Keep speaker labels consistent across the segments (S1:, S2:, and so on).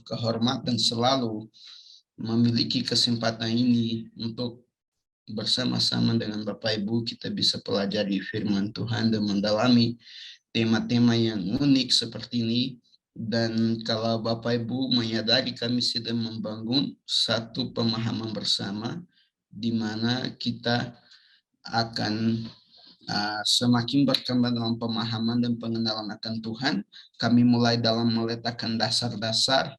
S1: kehormatan selalu memiliki kesempatan ini untuk bersama-sama dengan Bapak Ibu kita bisa pelajari firman Tuhan dan mendalami tema-tema yang unik seperti ini. Dan kalau Bapak Ibu menyadari kami sedang membangun satu pemahaman bersama di mana kita akan semakin berkembang dalam pemahaman dan pengenalan akan Tuhan. Kami mulai dalam meletakkan dasar-dasar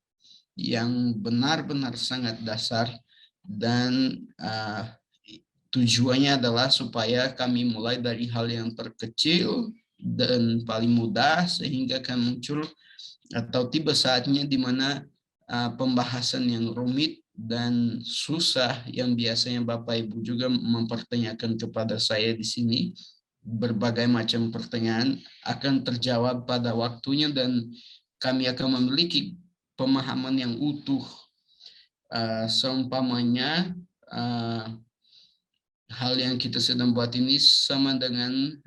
S1: yang benar-benar sangat dasar dan tujuannya adalah supaya kami mulai dari hal yang terkecil dan paling mudah sehingga akan muncul atau tiba saatnya di mana pembahasan yang rumit dan susah yang biasanya Bapak Ibu juga mempertanyakan kepada saya di sini, berbagai macam pertanyaan akan terjawab pada waktunya dan kami akan memiliki pemahaman yang utuh. Seumpamanya hal yang kita sedang buat ini sama dengan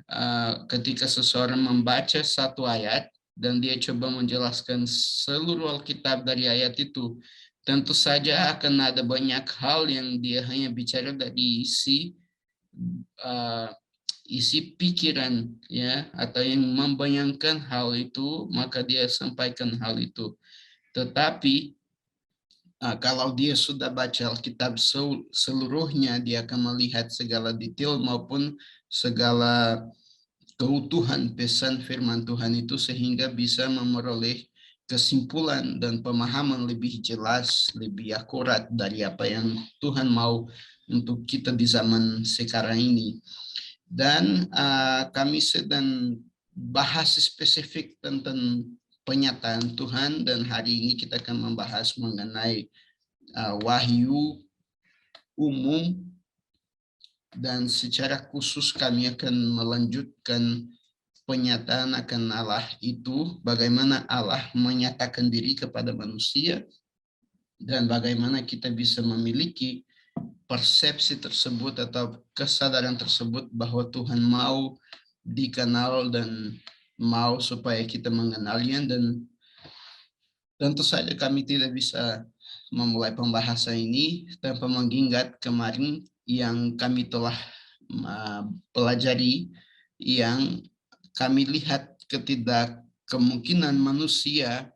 S1: ketika seseorang membaca satu ayat dan dia coba menjelaskan seluruh Alkitab dari ayat itu. Tentu saja akan ada banyak hal yang dia hanya bicara dari isi pikiran ya, atau yang membayangkan hal itu, maka dia sampaikan hal itu. Tetapi kalau dia sudah baca Alkitab seluruhnya, dia akan melihat segala detail maupun segala keutuhan pesan firman Tuhan itu sehingga bisa memperoleh kesimpulan dan pemahaman lebih jelas, lebih akurat dari apa yang Tuhan mau untuk kita di zaman sekarang ini. Dan kami sedang bahas spesifik tentang penyataan Tuhan dan hari ini kita akan membahas mengenai wahyu umum dan secara khusus kami akan melanjutkan penyataan akan Allah itu, bagaimana Allah menyatakan diri kepada manusia dan bagaimana kita bisa memiliki persepsi tersebut atau kesadaran tersebut bahwa Tuhan mau dikenal dan mau supaya kita mengenalnya. Dan tentu saja kami tidak bisa memulai pembahasan ini tanpa mengingat kemarin yang kami telah pelajari, yang kami lihat kemungkinan manusia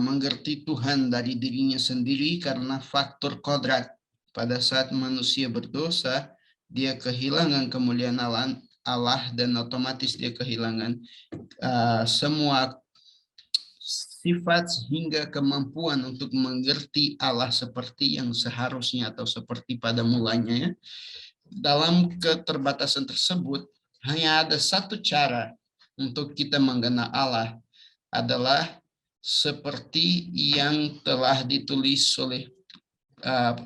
S1: mengerti Tuhan dari dirinya sendiri karena faktor kodrat. Pada saat manusia berdosa, dia kehilangan kemuliaan Allah dan otomatis dia kehilangan semua sifat hingga kemampuan untuk mengerti Allah seperti yang seharusnya atau seperti pada mulanya. Dalam keterbatasan tersebut, hanya ada satu cara untuk kita mengenal Allah, adalah seperti yang telah ditulis oleh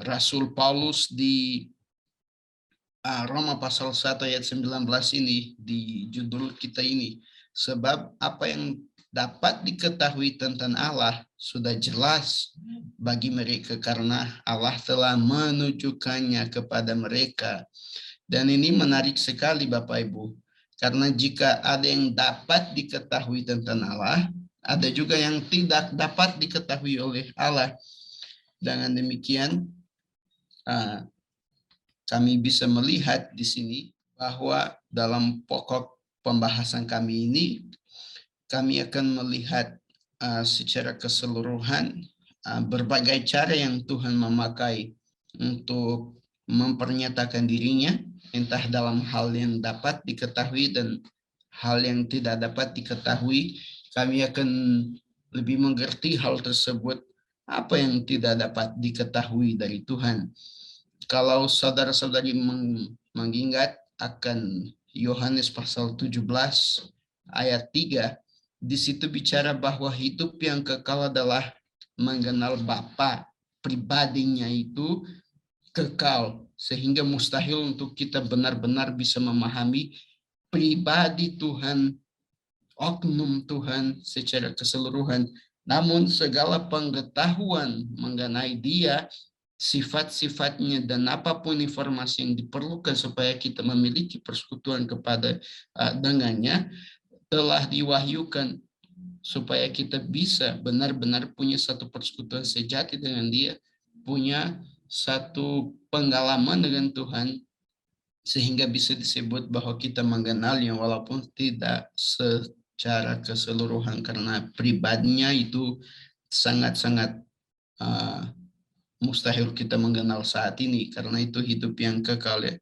S1: Rasul Paulus di Roma pasal 1 ayat 19 ini, di judul kita ini. Sebab apa yang dapat diketahui tentang Allah sudah jelas bagi mereka karena Allah telah menunjukkannya kepada mereka. Dan ini menarik sekali Bapak Ibu, karena jika ada yang dapat diketahui tentang Allah, ada juga yang tidak dapat diketahui oleh Allah. Dengan demikian, kami bisa melihat di sini bahwa dalam pokok pembahasan kami ini, kami akan melihat secara keseluruhan berbagai cara yang Tuhan memakai untuk mempernyatakan dirinya, entah dalam hal yang dapat diketahui dan hal yang tidak dapat diketahui. Kami akan lebih mengerti hal tersebut, apa yang tidak dapat diketahui dari Tuhan. Kalau saudara-saudari mengingat akan Yohanes pasal 17 ayat 3, di situ bicara bahwa hidup yang kekal adalah mengenal Bapa, pribadinya itu kekal, sehingga mustahil untuk kita benar-benar bisa memahami pribadi Tuhan, oknum Tuhan secara keseluruhan. Namun segala pengetahuan mengenai Dia, sifat-sifatnya dan apapun informasi yang diperlukan supaya kita memiliki persekutuan kepada dengannya telah diwahyukan supaya kita bisa benar-benar punya satu persekutuan sejati dengan Dia, punya satu pengalaman dengan Tuhan, sehingga bisa disebut bahwa kita mengenalnya walaupun tidak secara keseluruhan, karena pribadinya itu sangat-sangat mustahil kita mengenal saat ini, karena itu hidup yang kekal ya.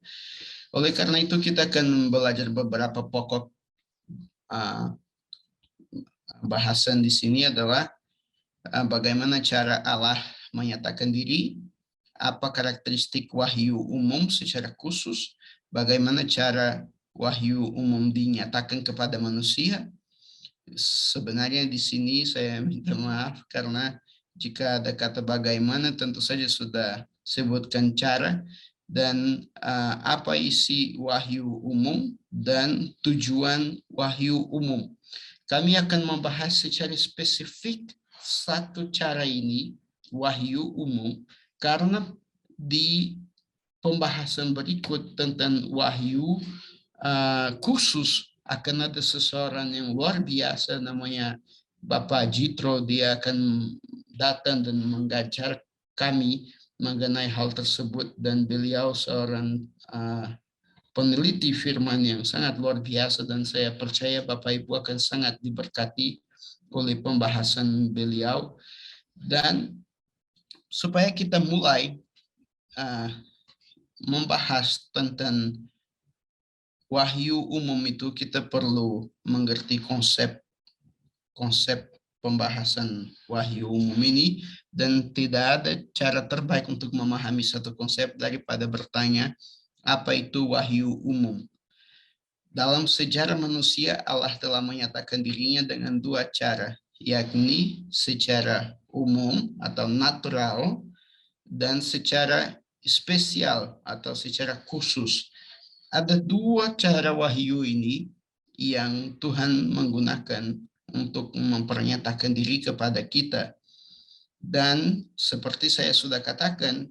S1: Oleh karena itu kita akan belajar beberapa pokok bahasan di sini adalah bagaimana cara Allah menyatakan diri, apa karakteristik wahyu umum secara khusus, bagaimana cara wahyu umum dinyatakan kepada manusia. Sebenarnya di sini saya minta maaf karena jika ada kata bagaimana tentu saja sudah sebutkan cara dan apa isi wahyu umum dan tujuan wahyu umum. Kami akan membahas secara spesifik satu cara ini, wahyu umum, karena di pembahasan berikut tentang wahyu khusus akan ada seseorang yang luar biasa namanya Bapak Jitro. Dia akan datang dan mengajar kami mengenai hal tersebut, dan beliau seorang peneliti firman yang sangat luar biasa, dan saya percaya Bapak Ibu akan sangat diberkati oleh pembahasan beliau. Dan supaya kita mulai membahas tentang wahyu umum itu, kita perlu mengerti konsep pembahasan wahyu umum ini, dan tidak ada cara terbaik untuk memahami satu konsep daripada bertanya, apa itu wahyu umum? Dalam sejarah manusia, Allah telah menyatakan dirinya dengan dua cara, yakni secara umum atau natural dan secara spesial atau secara khusus. Ada dua cara wahyu ini yang Tuhan menggunakan untuk mempernyatakan diri kepada kita. Dan seperti saya sudah katakan,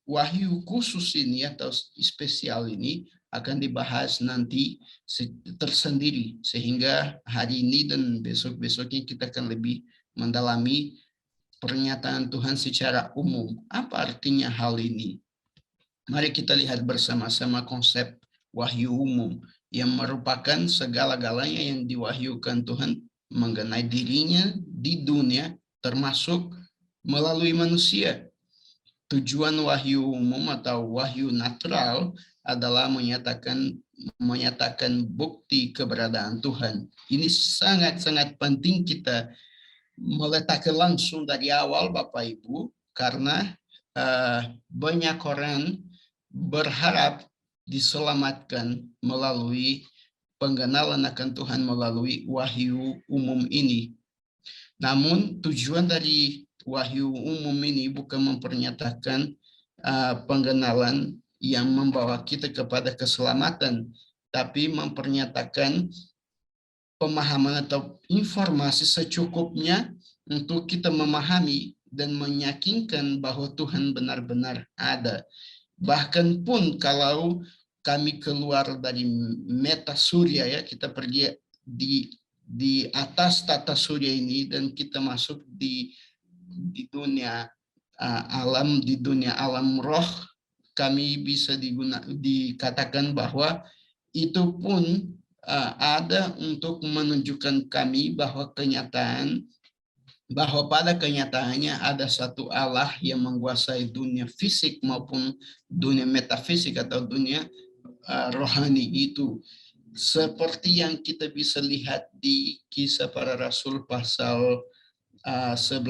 S1: wahyu khusus ini atau spesial ini akan dibahas nanti tersendiri, sehingga hari ini dan besok-besoknya kita akan lebih mendalami pernyataan Tuhan secara umum. Apa artinya hal ini? Mari kita lihat bersama-sama konsep wahyu umum yang merupakan segala-galanya yang diwahyukan Tuhan mengenai dirinya di dunia, termasuk melalui manusia. Tujuan wahyu umum atau wahyu natural adalah menyatakan bukti keberadaan Tuhan. Ini sangat-sangat penting kita meletakkan langsung dari awal, Bapak Ibu, karena banyak orang berharap diselamatkan melalui pengenalan akan Tuhan melalui wahyu umum ini. Namun tujuan dari wahyu umum ini bukan mempernyatakan pengenalan yang membawa kita kepada keselamatan, tapi mempernyatakan pemahaman atau informasi secukupnya untuk kita memahami dan meyakinkan bahwa Tuhan benar-benar ada. Bahkan pun kalau kami keluar dari meta surya ya, kita pergi di atas tata surya ini dan kita masuk di dunia alam, di dunia alam roh, kami bisa dikatakan bahwa itu pun ada untuk menunjukkan kami bahwa pada kenyataannya ada satu Allah yang menguasai dunia fisik maupun dunia metafisik atau dunia rohani itu. Seperti yang kita bisa lihat di Kisah Para Rasul pasal 11,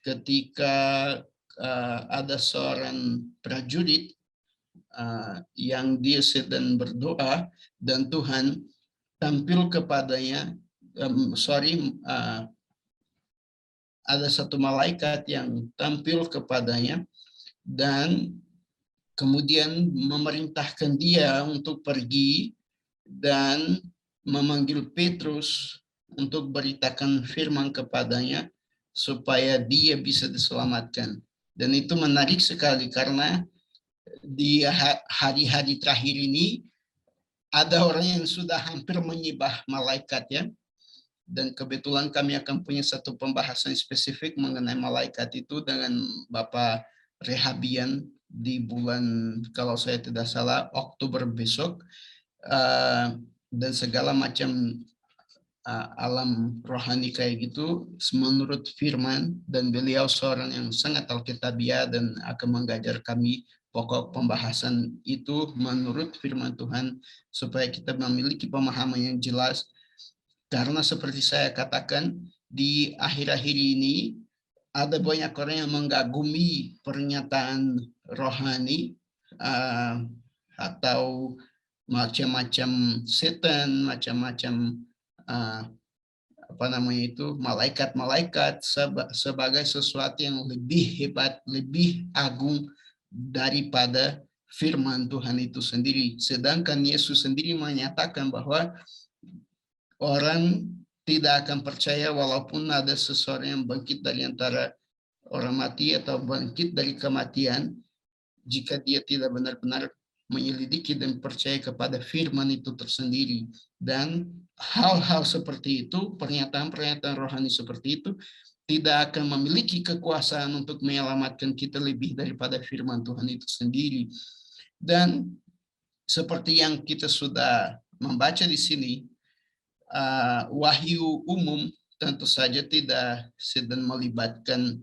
S1: ketika ada seorang prajurit yang dia sedang berdoa dan Tuhan tampil kepadanya, ada satu malaikat yang tampil kepadanya dan kemudian memerintahkan dia untuk pergi dan memanggil Petrus untuk beritakan firman kepadanya supaya dia bisa diselamatkan. Dan itu menarik sekali karena di hari-hari terakhir ini ada orang yang sudah hampir menyembah malaikat ya. Dan kebetulan kami akan punya satu pembahasan spesifik mengenai malaikat itu dengan Bapak Rehabian di bulan, kalau saya tidak salah, Oktober besok. Dan segala macam alam rohani kayak gitu menurut firman, dan beliau seorang yang sangat alkitabiah dan akan mengajar kami pokok pembahasan itu menurut firman Tuhan supaya kita memiliki pemahaman yang jelas. Karena seperti saya katakan, di akhir-akhir ini ada banyak orang yang mengagumi pernyataan rohani atau macam-macam setan, macam-macam malaikat-malaikat sebagai sesuatu yang lebih hebat, lebih agung daripada firman Tuhan itu sendiri. Sedangkan Yesus sendiri menyatakan bahwa orang tidak akan percaya walaupun ada seseorang yang bangkit dari antara orang mati atau bangkit dari kematian, jika dia tidak benar-benar menyelidiki dan percaya kepada firman itu tersendiri. Dan hal-hal seperti itu, pernyataan-pernyataan rohani seperti itu, tidak akan memiliki kekuasaan untuk menyelamatkan kita lebih daripada firman Tuhan itu sendiri. Dan seperti yang kita sudah membaca di sini, wahyu umum tentu saja tidak sedang melibatkan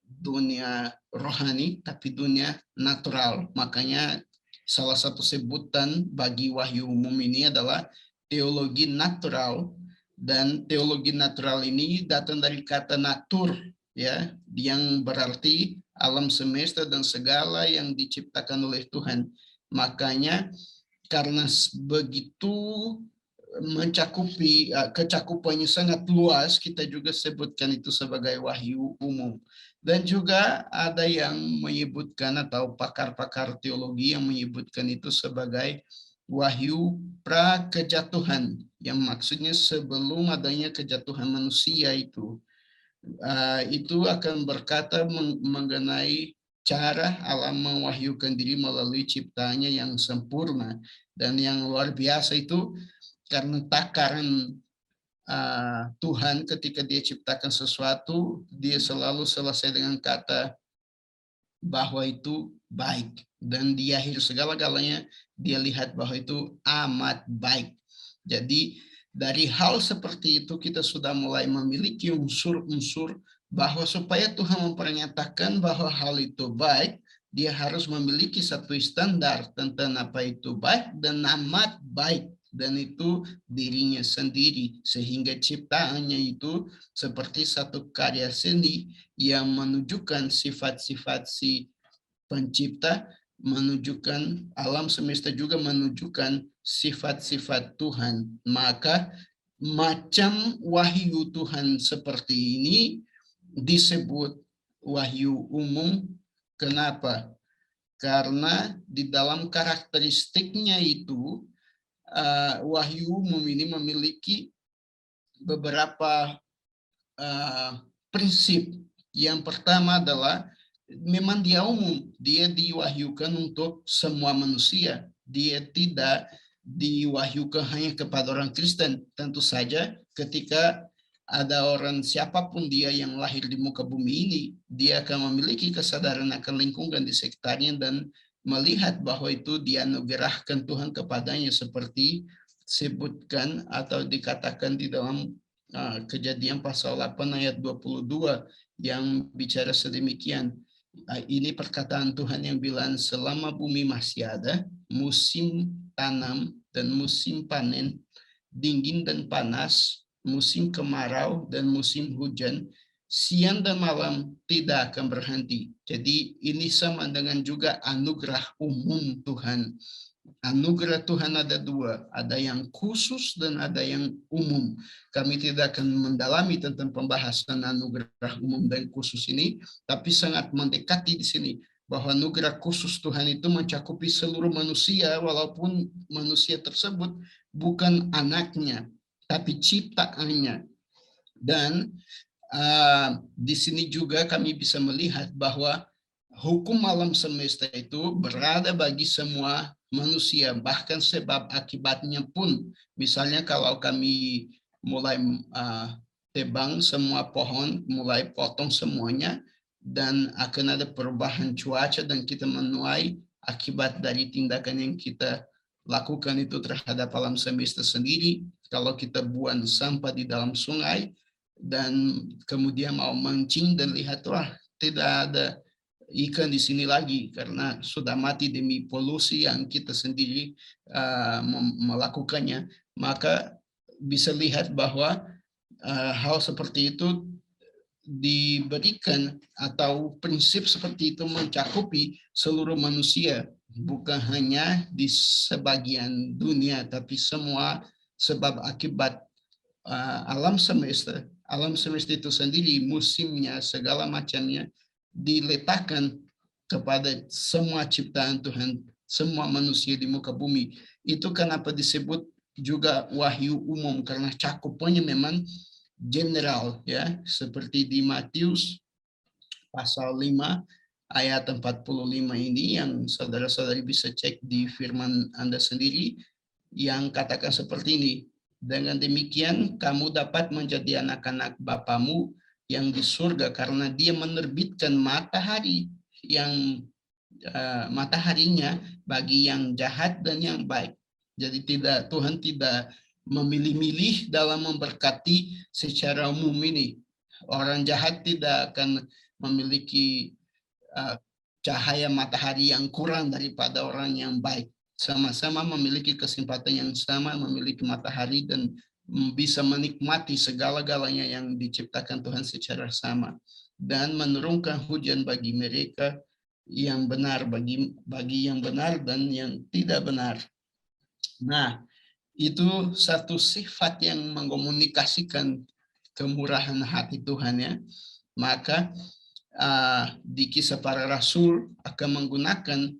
S1: dunia rohani, tapi dunia natural. Makanya salah satu sebutan bagi wahyu umum ini adalah teologi natural, dan teologi natural ini datang dari kata natur, ya, yang berarti alam semesta dan segala yang diciptakan oleh Tuhan. Makanya karena begitu mencakupi, kecakupannya sangat luas, kita juga sebutkan itu sebagai wahyu umum. Dan juga ada yang menyebutkan, atau pakar-pakar teologi yang menyebutkan itu sebagai wahyu pra-kejatuhan, yang maksudnya sebelum adanya kejatuhan manusia itu akan berkata mengenai cara alam mewahyukan diri melalui ciptaannya yang sempurna dan yang luar biasa itu. Karena takaran Tuhan ketika dia ciptakan sesuatu, dia selalu selesai dengan kata bahwa itu baik. Dan di akhir segala-galanya, dia lihat bahwa itu amat baik. Jadi dari hal seperti itu kita sudah mulai memiliki unsur-unsur bahwa supaya Tuhan mempernyatakan bahwa hal itu baik, dia harus memiliki satu standar tentang apa itu baik dan amat baik. Dan itu dirinya sendiri, sehingga ciptaannya itu seperti satu karya seni yang menunjukkan sifat-sifat si pencipta, menunjukkan alam semesta juga menunjukkan sifat-sifat Tuhan. Maka macam wahyu Tuhan seperti ini disebut wahyu umum. Kenapa? Karena di dalam karakteristiknya itu wahyu umum ini memiliki beberapa prinsip. Yang pertama adalah memang dia umum, dia diwahyukan untuk semua manusia. Dia tidak diwahyukan hanya kepada orang Kristen. Tentu saja ketika ada orang siapapun dia yang lahir di muka bumi ini, dia akan memiliki kesadaran akan lingkungan di sekitarnya dan melihat bahwa itu dianugerahkan Tuhan kepadanya, seperti sebutkan atau dikatakan di dalam Kejadian pasal 8 ayat 22 yang bicara sedemikian. Ini perkataan Tuhan yang bilang, selama bumi masih ada, musim tanam dan musim panen, dingin dan panas, musim kemarau dan musim hujan, siang dan malam tidak akan berhenti. Jadi ini sama dengan juga anugerah umum Tuhan. Anugerah Tuhan ada dua, ada yang khusus dan ada yang umum. Kami tidak akan mendalami tentang pembahasan anugerah umum dan khusus ini, tapi sangat mendekati di sini bahwa anugerah khusus Tuhan itu mencakupi seluruh manusia, walaupun manusia tersebut bukan anaknya, tapi ciptaannya. Dan di sini juga kami bisa melihat bahwa hukum alam semesta itu berada bagi semua manusia, bahkan sebab akibatnya pun. Misalnya kalau kami mulai tebang semua pohon, mulai potong semuanya, dan akan ada perubahan cuaca dan kita menuai akibat dari tindakan yang kita lakukan itu terhadap alam semesta sendiri. Kalau kita buang sampah di dalam sungai dan kemudian mau mancing dan lihat, wah, tidak ada ikan di sini lagi karena sudah mati demi polusi yang kita sendiri melakukannya, maka bisa lihat bahwa hal seperti itu diberikan atau prinsip seperti itu mencakupi seluruh manusia, bukan hanya di sebagian dunia, tapi semua sebab akibat alam semesta. Alam semesta itu sendiri, musimnya, segala macamnya diletakkan kepada semua ciptaan Tuhan, semua manusia di muka bumi. Itu kenapa disebut juga wahyu umum, karena cakupannya memang general, ya, seperti di Matius pasal 5 ayat 45 ini yang saudara-saudari bisa cek di firman Anda sendiri, yang katakan seperti ini, dengan demikian kamu dapat menjadi anak-anak Bapamu yang di surga, karena dia menerbitkan matahari yang mataharinya bagi yang jahat dan yang baik. Jadi Tuhan tidak memilih-milih dalam memberkati secara umum ini. Orang jahat tidak akan memiliki cahaya matahari yang kurang daripada orang yang baik. Sama-sama memiliki kesempatan yang sama, memiliki matahari dan bisa menikmati segala-galanya yang diciptakan Tuhan secara sama. Dan menurunkan hujan bagi mereka yang benar, bagi yang benar dan yang tidak benar. Nah, itu satu sifat yang mengkomunikasikan kemurahan hati Tuhan, ya. Maka di Kisah Para Rasul akan menggunakan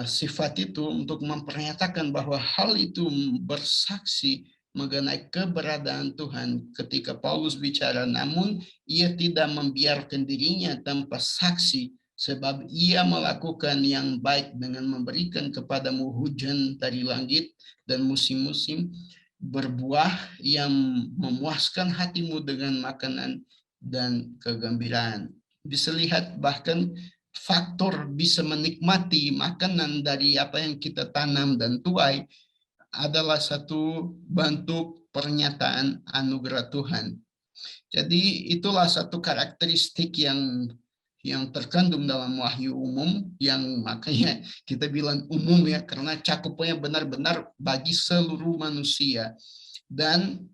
S1: sifat itu untuk mempernyatakan bahwa hal itu bersaksi mengenai keberadaan Tuhan ketika Paulus bicara, namun ia tidak membiarkan dirinya tanpa saksi, sebab ia melakukan yang baik dengan memberikan kepadamu hujan dari langit dan musim-musim berbuah yang memuaskan hatimu dengan makanan dan kegembiraan. Bisa lihat bahkan faktor bisa menikmati makanan dari apa yang kita tanam dan tuai adalah satu bentuk pernyataan anugerah Tuhan. Jadi itulah satu karakteristik yang terkandung dalam wahyu umum, yang makanya kita bilang umum, ya, karena cakupannya benar-benar bagi seluruh manusia. Dan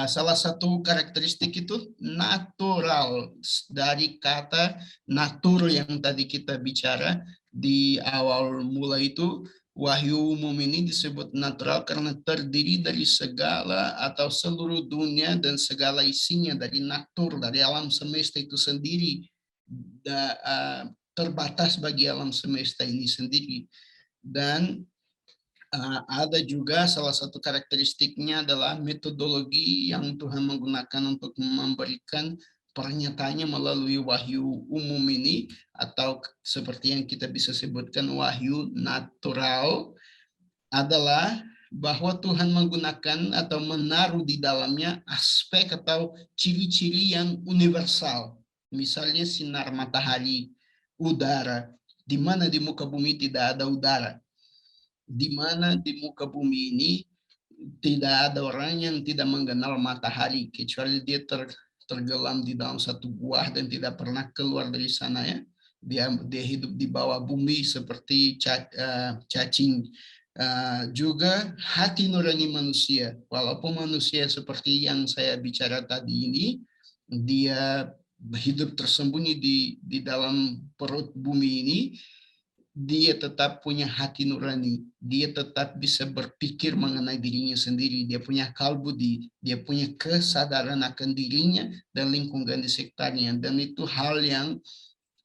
S1: salah satu karakteristik itu natural, dari kata natur yang tadi kita bicara di awal mula itu. Wahyu umum ini disebut natural karena terdiri dari segala atau seluruh dunia dan segala isinya, dari natur, dari alam semesta itu sendiri, terbatas bagi alam semesta ini sendiri. Dan ada juga salah satu karakteristiknya adalah metodologi yang Tuhan menggunakan untuk memberikan pernyataannya melalui wahyu umum ini, atau seperti yang kita bisa sebutkan wahyu natural, adalah bahwa Tuhan menggunakan atau menaruh di dalamnya aspek atau ciri-ciri yang universal. Misalnya sinar matahari, udara, di mana di muka bumi tidak ada udara. Di mana di muka bumi ini tidak ada orang yang tidak mengenal matahari, kecuali dia tergelam di dalam satu gua dan tidak pernah keluar dari sana, ya. Dia hidup di bawah bumi seperti cacing. Juga hati nurani manusia, walaupun manusia seperti yang saya bicara tadi ini, dia hidup tersembunyi di dalam perut bumi ini, dia tetap punya hati nurani, dia tetap bisa berpikir mengenai dirinya sendiri, dia punya kalbudi, dia punya kesadaran akan dirinya dan lingkungan di sekitarnya, dan itu hal yang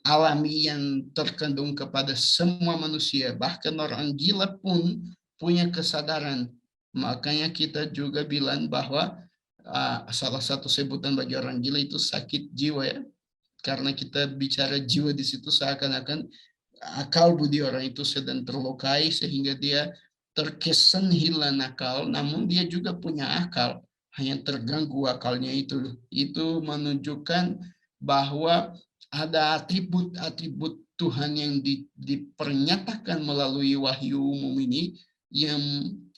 S1: alami yang terkandung kepada semua manusia, bahkan orang gila pun punya kesadaran. Makanya kita juga bilang bahwa salah satu sebutan bagi orang gila itu sakit jiwa, ya, karena kita bicara jiwa di situ seakan-akan akal budi orang itu sedang terlukai sehingga dia terkesan hilang akal, namun dia juga punya akal. hanya terganggu akalnya itu menunjukkan bahwa ada atribut-atribut Tuhan yang dipernyatakan melalui wahyu umum ini yang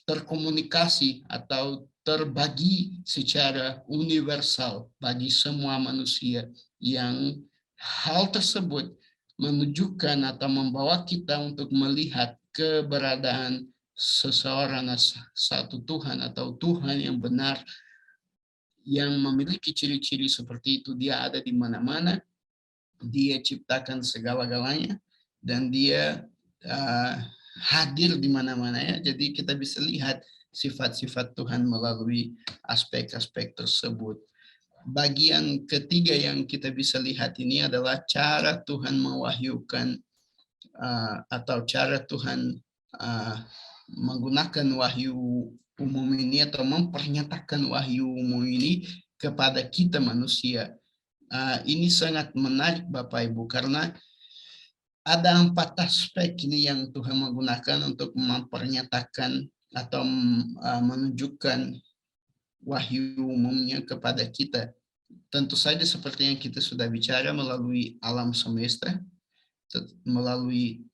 S1: terkomunikasi atau terbagi secara universal bagi semua manusia, yang hal tersebut menunjukkan atau membawa kita untuk melihat keberadaan seseorang, satu Tuhan atau Tuhan yang benar, yang memiliki ciri-ciri seperti itu. Dia ada di mana-mana, dia ciptakan segala-galanya, dan dia hadir di mana-mana ya. Jadi kita bisa lihat sifat-sifat Tuhan melalui aspek-aspek tersebut. Bagian ketiga yang kita bisa lihat ini adalah cara Tuhan mewahyukan atau cara Tuhan menggunakan wahyu umum ini atau mempernyatakan wahyu umum ini kepada kita manusia. Ini sangat menarik Bapak Ibu, karena ada 4 aspek ini yang Tuhan menggunakan untuk mempernyatakan atau menunjukkan wahyu umumnya kepada kita. Tentu saja seperti yang kita sudah bicara, melalui alam semesta, melalui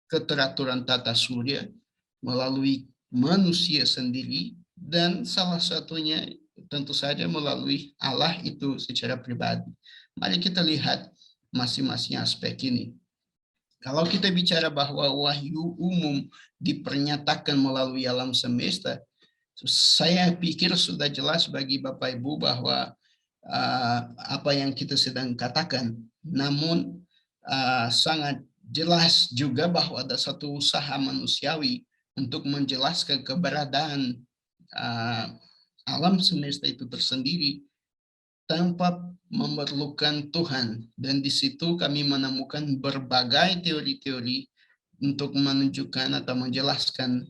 S1: keteraturan tata surya, melalui manusia sendiri, dan salah satunya tentu saja melalui Allah itu secara pribadi. Mari kita lihat masing-masing aspek ini. Kalau kita bicara bahwa wahyu umum dipernyatakan melalui alam semesta, saya pikir sudah jelas bagi Bapak Ibu bahwa apa yang kita sedang katakan. Namun sangat jelas juga bahwa ada satu usaha manusiawi untuk menjelaskan keberadaan alam semesta itu tersendiri tanpa memerlukan Tuhan. Dan di situ kami menemukan berbagai teori-teori untuk menunjukkan atau menjelaskan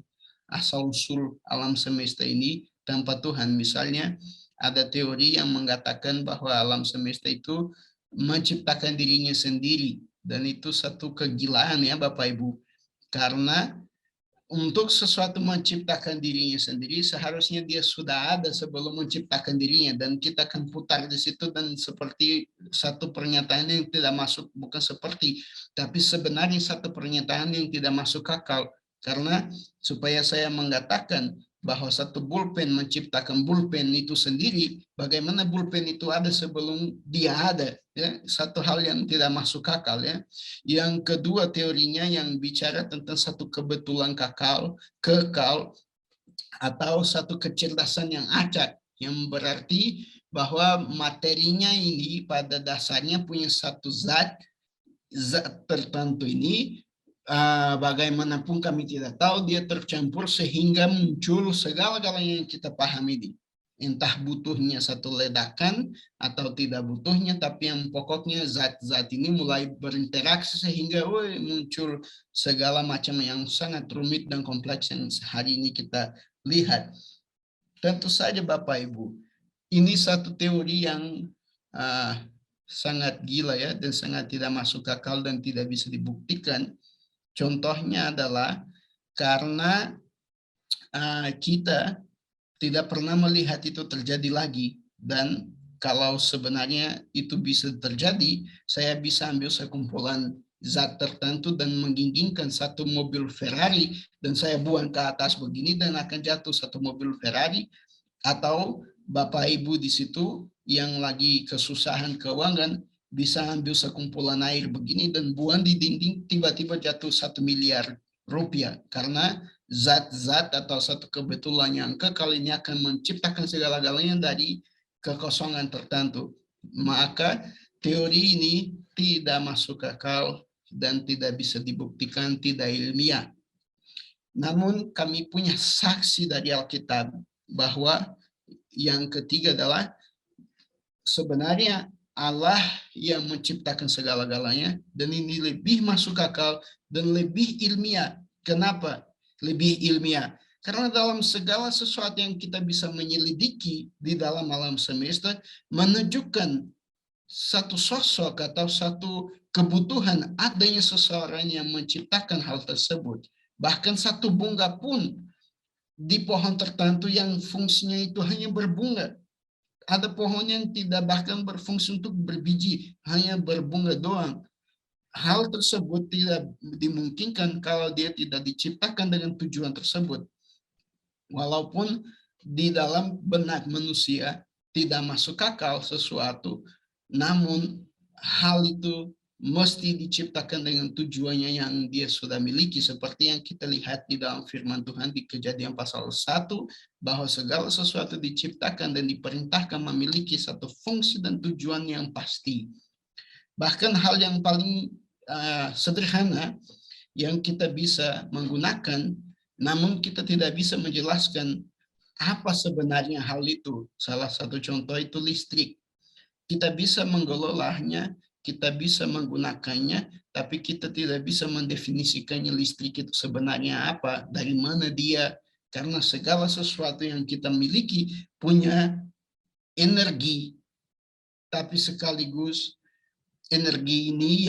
S1: asal-usul alam semesta ini tanpa Tuhan. Misalnya, ada teori yang mengatakan bahwa alam semesta itu menciptakan dirinya sendiri. Dan itu satu kegilaan ya Bapak Ibu. Karena untuk sesuatu menciptakan dirinya sendiri, seharusnya dia sudah ada sebelum menciptakan dirinya, dan kita akan putar di situ, dan seperti satu pernyataan yang tidak masuk, bukan seperti, tapi sebenarnya satu pernyataan yang tidak masuk akal. Karena supaya saya mengatakan bahwa satu pulpen menciptakan pulpen itu sendiri, bagaimana pulpen itu ada sebelum dia ada? Ya, satu hal yang tidak masuk akal ya. Yang kedua teorinya yang bicara tentang satu kebetulan kekal atau satu kecerdasan yang acak, yang berarti bahwa materinya ini pada dasarnya punya satu zat tertentu ini, bagaimanapun kami tidak tahu, dia tercampur sehingga muncul segala-galanya yang kita pahami ini. Entah butuhnya satu ledakan atau tidak butuhnya, tapi yang pokoknya zat-zat ini mulai berinteraksi sehingga muncul segala macam yang sangat rumit dan kompleks yang hari ini kita lihat. Tentu saja Bapak Ibu, ini satu teori yang sangat gila ya, dan sangat tidak masuk akal dan tidak bisa dibuktikan. Contohnya adalah karena kita tidak pernah melihat itu terjadi lagi, dan kalau sebenarnya itu bisa terjadi, saya bisa ambil sekumpulan zat tertentu dan menginginkan satu mobil Ferrari, dan saya buang ke atas begini dan akan jatuh satu mobil Ferrari. Atau Bapak Ibu di situ yang lagi kesusahan keuangan bisa ambil sekumpulan air begini dan buang di dinding, tiba-tiba jatuh 1 miliar rupiah, karena zat-zat atau satu kebetulan yang kekal ini akan menciptakan segala-galanya dari kekosongan tertentu. Maka teori ini tidak masuk akal dan tidak bisa dibuktikan, tidak ilmiah. Namun kami punya saksi dari Alkitab bahwa yang ketiga adalah sebenarnya Allah yang menciptakan segala-galanya, dan ini lebih masuk akal dan lebih ilmiah. Kenapa lebih ilmiah? Karena dalam segala sesuatu yang kita bisa menyelidiki di dalam alam semesta menunjukkan satu sosok atau satu kebutuhan adanya seseorang yang menciptakan hal tersebut. Bahkan satu bunga pun di pohon tertentu yang fungsinya itu hanya berbunga. Ada pohon yang tidak bahkan berfungsi untuk berbiji, hanya berbunga doang. Hal tersebut tidak dimungkinkan kalau dia tidak diciptakan dengan tujuan tersebut. Walaupun di dalam benak manusia tidak masuk akal sesuatu, namun hal itu mesti diciptakan dengan tujuannya yang dia sudah miliki, seperti yang kita lihat di dalam firman Tuhan di Kejadian pasal 1, bahwa segala sesuatu diciptakan dan diperintahkan memiliki satu fungsi dan tujuan yang pasti. Bahkan hal yang paling sederhana yang kita bisa menggunakan, namun kita tidak bisa menjelaskan apa sebenarnya hal itu. Salah satu contoh itu listrik. Kita bisa mengelolanya, kita bisa menggunakannya, tapi kita tidak bisa mendefinisikannya listrik itu sebenarnya apa, dari mana dia, karena segala sesuatu yang kita miliki punya energi, tapi sekaligus energi ini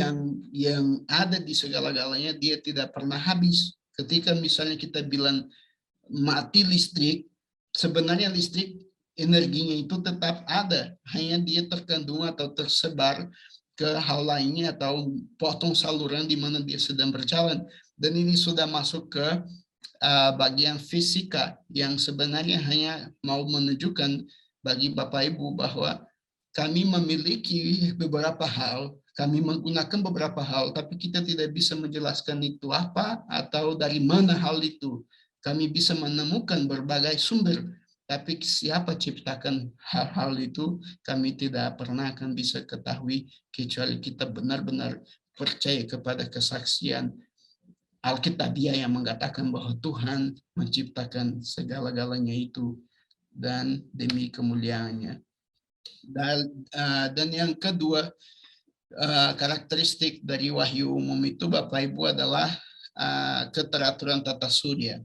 S1: yang ada di segala-galanya dia tidak pernah habis. Ketika misalnya kita bilang mati listrik, sebenarnya listrik energinya itu tetap ada, hanya dia terkandung atau tersebar ke hal lainnya atau potong saluran di mana dia sedang berjalan. Dan ini sudah masuk ke bagian fisika yang sebenarnya hanya mau menunjukkan bagi Bapak Ibu bahwa kami memiliki beberapa hal, kami menggunakan beberapa hal, tapi kita tidak bisa menjelaskan itu apa atau dari mana hal itu. Kami bisa menemukan berbagai sumber, tapi siapa ciptakan hal-hal itu, kami tidak pernah akan bisa ketahui kecuali kita benar-benar percaya kepada kesaksian Alkitabiah yang mengatakan bahwa Tuhan menciptakan segala-galanya itu dan demi kemuliaannya. Dan yang kedua, karakteristik dari wahyu umum itu Bapak Ibu adalah keteraturan tata surya.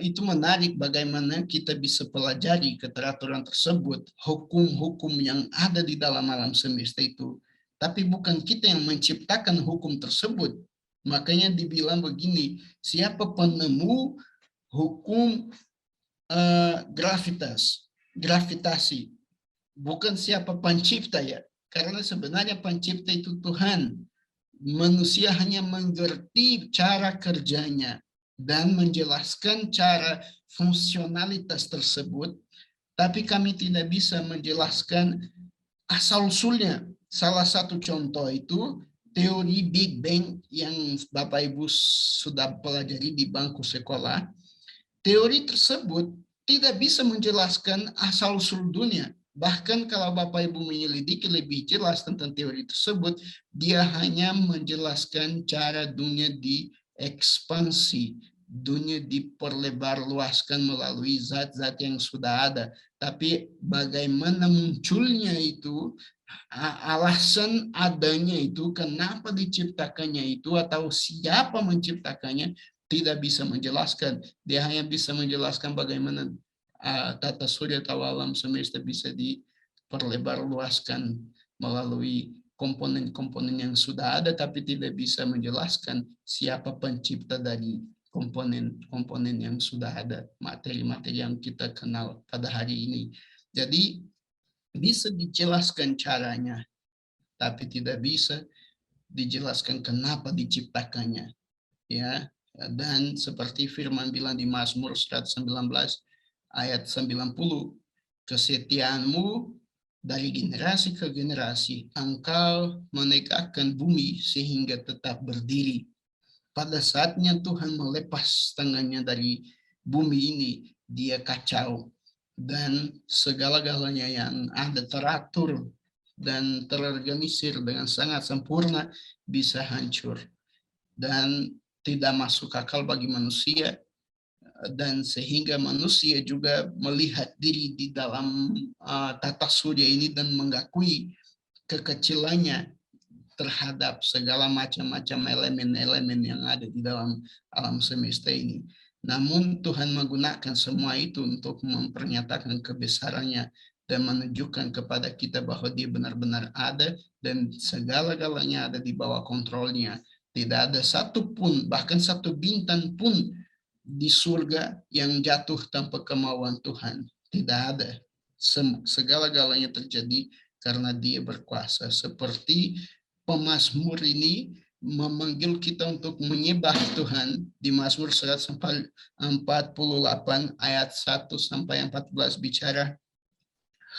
S1: Itu menarik bagaimana kita bisa pelajari keteraturan tersebut, hukum-hukum yang ada di dalam alam semesta itu. Tapi bukan kita yang menciptakan hukum tersebut. Makanya dibilang begini, siapa penemu hukum gravitasi? Bukan siapa pencipta ya. Karena sebenarnya pencipta itu Tuhan. Manusia hanya mengerti cara kerjanya dan menjelaskan cara fungsionalitas tersebut, tapi kami tidak bisa menjelaskan asal-usulnya. Salah satu contoh itu teori Big Bang yang Bapak Ibu sudah pelajari di bangku sekolah. Teori tersebut tidak bisa menjelaskan asal-usul dunia. Bahkan kalau Bapak Ibu menyelidiki lebih jelas tentang teori tersebut, dia hanya menjelaskan cara dunia diekspansi, dunia diperlebar luaskan melalui zat-zat yang sudah ada. Tapi bagaimana munculnya itu, alasan adanya itu, kenapa diciptakannya itu, atau siapa menciptakannya, tidak bisa menjelaskan. Dia hanya bisa menjelaskan bagaimana tata surya atau alam semesta bisa diperlebar luaskan melalui komponen-komponen yang sudah ada, tapi tidak bisa menjelaskan siapa pencipta dari komponen-komponen yang sudah ada, materi-materi yang kita kenal pada hari ini. Jadi bisa dijelaskan caranya, tapi tidak bisa dijelaskan kenapa diciptakannya. Ya, dan seperti firman bilang di Mazmur 119 ayat 90, kesetiaanmu dari generasi ke generasi, engkau menegakkan bumi sehingga tetap berdiri. Pada saatnya Tuhan melepas tangannya dari bumi ini, dia kacau. Dan segala-galanya yang ada teratur dan terorganisir dengan sangat sempurna bisa hancur. Dan tidak masuk akal bagi manusia, dan sehingga manusia juga melihat diri di dalam tata surya ini dan mengakui kekecilannya terhadap segala macam-macam elemen-elemen yang ada di dalam alam semesta ini. Namun Tuhan menggunakan semua itu untuk mempernyatakan kebesarannya dan menunjukkan kepada kita bahwa dia benar-benar ada dan segala-galanya ada di bawah kontrolnya. Tidak ada satu pun, bahkan satu bintang pun di surga yang jatuh tanpa kemauan Tuhan. Tidak ada. Segala-galanya terjadi karena Dia berkuasa. Seperti pemazmur ini memanggil kita untuk menyembah Tuhan di Mazmur 148 ayat 1 sampai 14 bicara,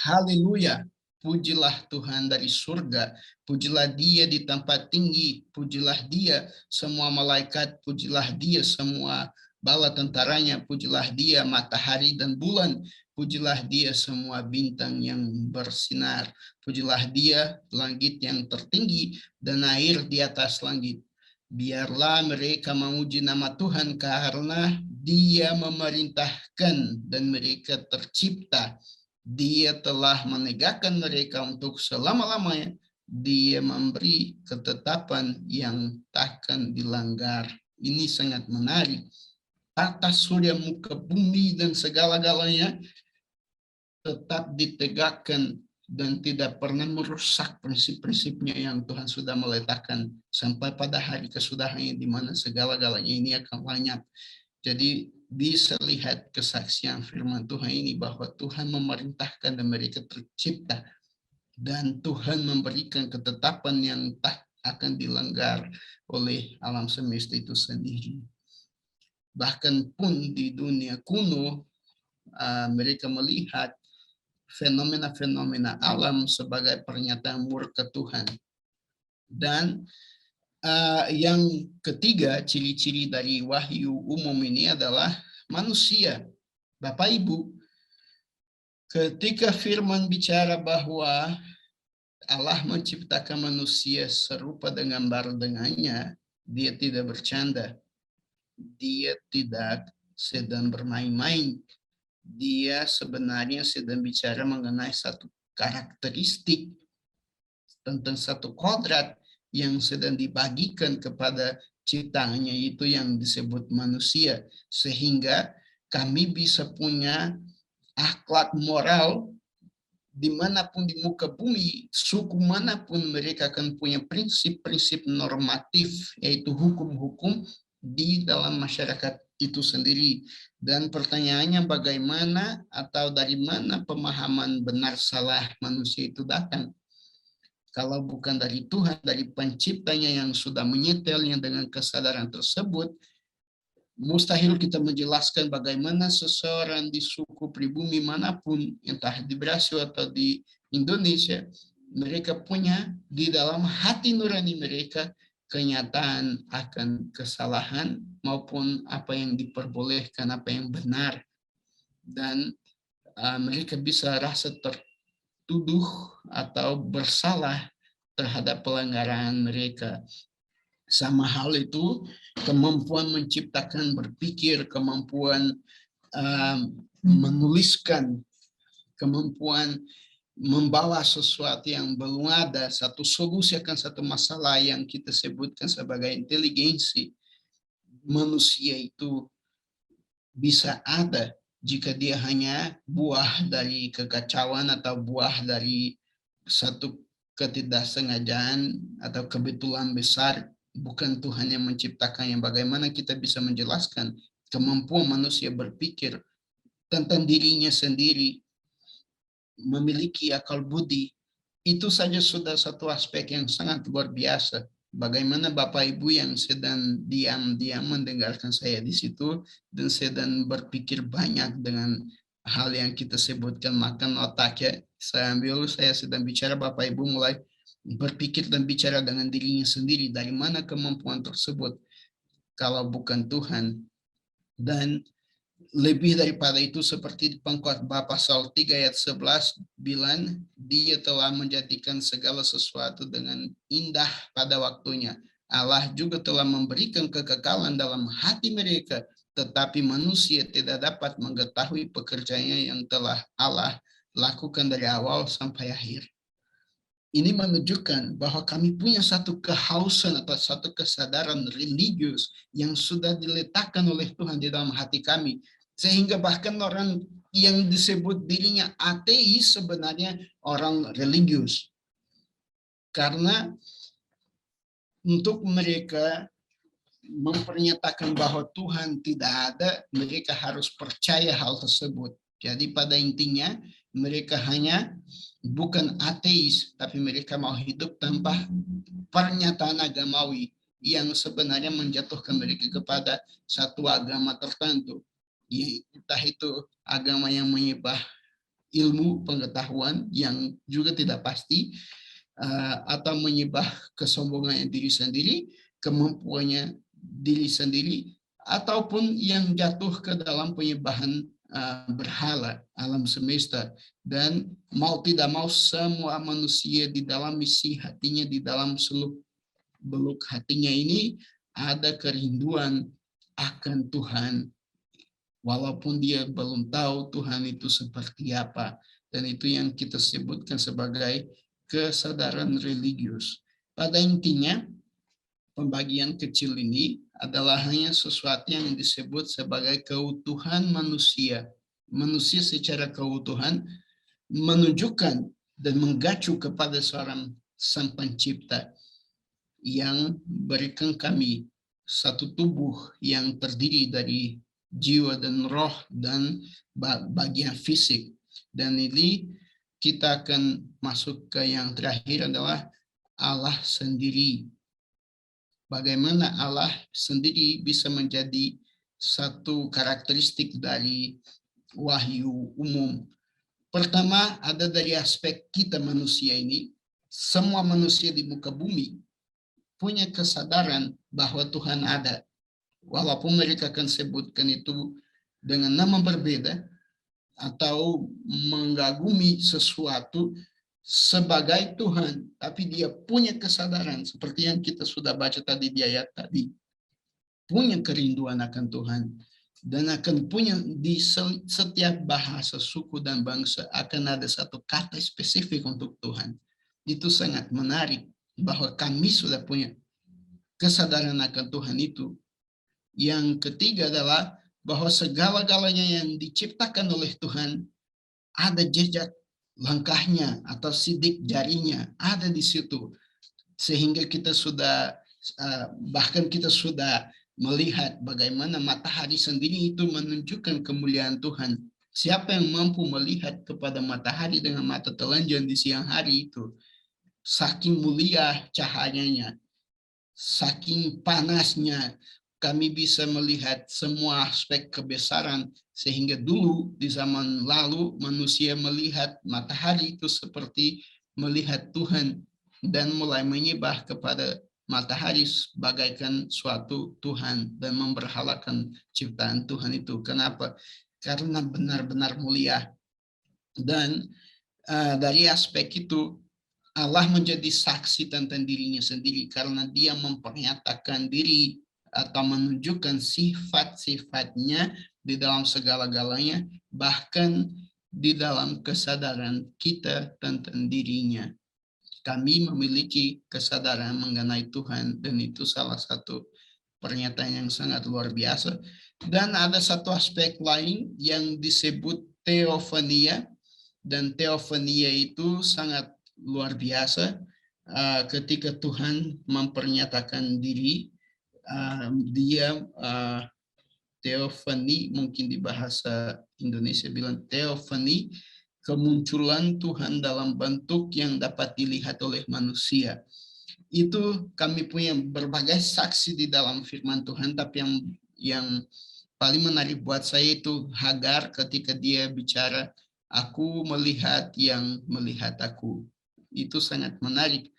S1: haleluya, pujilah Tuhan dari surga, pujilah Dia di tempat tinggi, pujilah Dia semua malaikat, pujilah Dia semua bala tentaranya, pujilah Dia matahari dan bulan, pujilah Dia semua bintang yang bersinar, pujilah Dia langit yang tertinggi dan air di atas langit. Biarlah mereka memuji nama Tuhan karena Dia memerintahkan dan mereka tercipta. Dia telah menegakkan mereka untuk selama-lamanya. Dia memberi ketetapan yang takkan dilanggar. Ini sangat menarik. Atas surya, muka bumi, dan segala-galanya tetap ditegakkan dan tidak pernah merusak prinsip-prinsipnya yang Tuhan sudah meletakkan sampai pada hari kesudahannya, di mana segala-galanya ini akan lenyap. Jadi bisa lihat kesaksian firman Tuhan ini bahwa Tuhan memerintahkan dan mereka tercipta, dan Tuhan memberikan ketetapan yang tak akan dilanggar oleh alam semesta itu sendiri. Bahkan pun di dunia kuno mereka melihat fenomena-fenomena alam sebagai pernyataan murka Tuhan. Dan yang ketiga, ciri-ciri dari wahyu umum ini adalah manusia. Bapak Ibu, ketika firman bicara bahwa Allah menciptakan manusia serupa dengan gambar dengannya, Dia tidak bercanda. Dia tidak sedang bermain-main. Dia sebenarnya sedang bicara mengenai satu karakteristik, tentang satu kodrat yang sedang dibagikan kepada ciptaannya, itu yang disebut manusia, sehingga kami bisa punya akhlak moral dimanapun di muka bumi, suku manapun mereka akan punya prinsip-prinsip normatif, yaitu hukum-hukum di dalam masyarakat itu sendiri. Dan pertanyaannya, bagaimana atau dari mana pemahaman benar salah manusia itu datang? Kalau bukan dari Tuhan, dari penciptanya yang sudah menyetelnya dengan kesadaran tersebut, mustahil kita menjelaskan bagaimana seseorang di suku pribumi manapun, entah di Brasil atau di Indonesia, mereka punya di dalam hati nurani mereka kenyataan akan kesalahan maupun apa yang diperbolehkan, apa yang benar. Dan mereka bisa rasa tertuduh atau bersalah terhadap pelanggaran mereka. Sama hal itu, kemampuan menciptakan, berpikir, kemampuan menuliskan, kemampuan membawa sesuatu yang belum ada, satu solusi akan satu masalah yang kita sebutkan sebagai inteligensi manusia itu bisa ada jika dia hanya buah dari kekacauan atau buah dari satu ketidaksengajaan atau kebetulan besar, bukan Tuhan yang menciptakannya. Bagaimana kita bisa menjelaskan kemampuan manusia berpikir tentang dirinya sendiri, memiliki akal budi, itu saja sudah satu aspek yang sangat luar biasa. Bagaimana Bapak Ibu yang sedang diam-diam mendengarkan saya di situ dan sedang berpikir banyak dengan hal yang kita sebutkan makan otaknya, saya sedang bicara, Bapak Ibu mulai berpikir dan bicara dengan dirinya sendiri, dari mana kemampuan tersebut kalau bukan Tuhan. Dan lebih daripada itu, seperti di Pengkhotbah pasal 3 ayat 11 bilang, Dia telah menjadikan segala sesuatu dengan indah pada waktunya. Allah juga telah memberikan kekekalan dalam hati mereka, tetapi manusia tidak dapat mengetahui pekerjaannya yang telah Allah lakukan dari awal sampai akhir. Ini menunjukkan bahwa kami punya satu kehausan atau satu kesadaran religius yang sudah diletakkan oleh Tuhan di dalam hati kami. Sehingga bahkan orang yang disebut dirinya ateis sebenarnya orang religius. Karena untuk mereka mempernyatakan bahwa Tuhan tidak ada, mereka harus percaya hal tersebut. Jadi pada intinya mereka hanya bukan ateis, tapi mereka mau hidup tanpa pernyataan agamawi yang sebenarnya menjatuhkan mereka kepada satu agama tertentu. Entah itu agama yang menyembah ilmu pengetahuan yang juga tidak pasti, atau menyembah kesombongan diri sendiri, kemampuannya diri sendiri, ataupun yang jatuh ke dalam penyembahan berhala alam semesta. Dan mau tidak mau semua manusia di dalam isi hatinya, di dalam seluk beluk hatinya ini ada kerinduan akan Tuhan, walaupun dia belum tahu Tuhan itu seperti apa. Dan itu yang kita sebutkan sebagai kesadaran religius. Pada intinya, pembagian kecil ini adalah hanya sesuatu yang disebut sebagai keutuhan manusia. Manusia secara keutuhan menunjukkan dan menggacu kepada seorang Sang Pencipta yang berikan kami satu tubuh yang terdiri dari jiwa dan roh dan bagian fisik. Dan ini kita akan masuk ke yang terakhir adalah Allah sendiri. Bagaimana Allah sendiri bisa menjadi satu karakteristik dari wahyu umum. Pertama, ada dari aspek kita manusia ini. Semua manusia di muka bumi punya kesadaran bahwa Tuhan ada. Walaupun mereka akan sebutkan itu dengan nama berbeda atau mengagumi sesuatu sebagai Tuhan, tapi dia punya kesadaran seperti yang kita sudah baca tadi di ayat tadi, punya kerinduan akan Tuhan, dan akan punya di setiap bahasa, suku, dan bangsa akan ada satu kata spesifik untuk Tuhan. Itu sangat menarik bahwa kami sudah punya kesadaran akan Tuhan itu. Yang ketiga adalah bahwa segala-galanya yang diciptakan oleh Tuhan ada jejak langkahnya atau sidik jarinya ada di situ, sehingga kita sudah bahkan kita sudah melihat bagaimana matahari sendiri itu menunjukkan kemuliaan Tuhan. Siapa yang mampu melihat kepada matahari dengan mata telanjang di siang hari itu? Saking mulia cahayanya, saking panasnya, kami bisa melihat semua aspek kebesaran, sehingga dulu di zaman lalu manusia melihat matahari itu seperti melihat Tuhan dan mulai menyembah kepada matahari bagaikan suatu Tuhan dan memberhalakan ciptaan Tuhan itu. Kenapa? Karena benar-benar mulia. Dan dari aspek itu Allah menjadi saksi tentang dirinya sendiri karena dia mempernyatakan diri atau menunjukkan sifat-sifatnya di dalam segala-galanya, bahkan di dalam kesadaran kita tentang dirinya. Kami memiliki kesadaran mengenai Tuhan, dan itu salah satu pernyataan yang sangat luar biasa. Dan ada satu aspek lain yang disebut teofania, dan teofania itu sangat luar biasa ketika Tuhan mempernyatakan diri. Dia teofani, mungkin di bahasa Indonesia bilang teofani, kemunculan Tuhan dalam bentuk yang dapat dilihat oleh manusia. Itu kami punya berbagai saksi di dalam firman Tuhan, tapi yang paling menarik buat saya itu Hagar ketika dia bicara, aku melihat yang melihat aku. Itu sangat menarik.